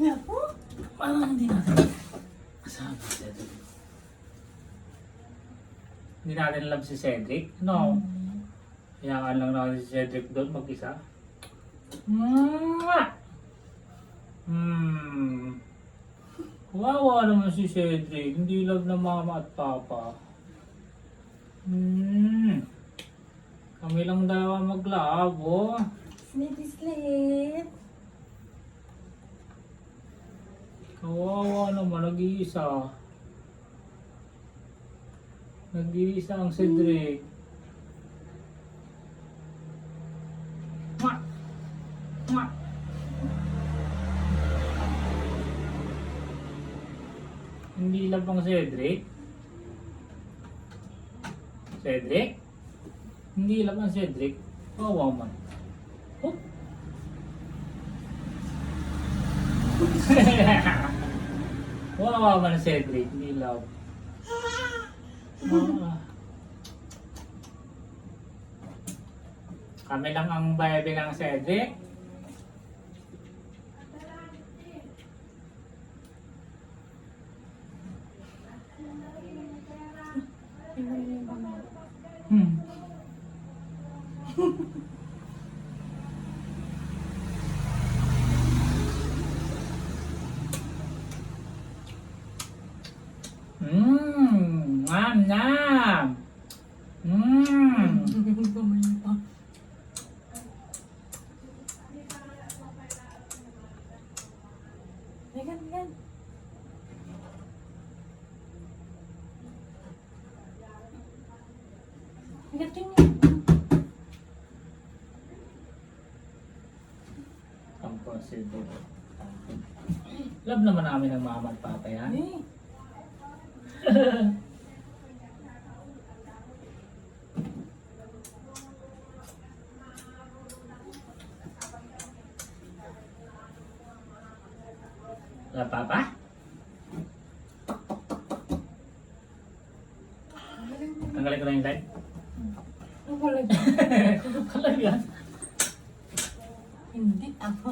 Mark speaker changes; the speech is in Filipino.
Speaker 1: Kaya po?
Speaker 2: Parang hindi natin kasama si Cedric. Hindi natin alam si Cedric, no? Hayaan lang natin si Cedric doon mag-isa. Kawawa naman si Cedric. Hindi love ng mama at papa. Kami lang daw ang maglabo.
Speaker 1: Sleep.
Speaker 2: Kawawa naman, nag-iisa. Nag-iisa ang Cedric. Ma! Hindi lang pang Cedric. Cedric? Hindi lang pang Cedric. Kawawa man. Oh. Kawawa man Cedric. Hindi lang. Kami lang ang baby ng Cedric. Nam.
Speaker 1: Megan. Gating niya.
Speaker 2: Ang possible. Love naman namin ng mama at papa yan. Love papa? Tanggalin ko na yung light.
Speaker 1: Ang galing.
Speaker 2: Talaga?
Speaker 1: Hindi ako.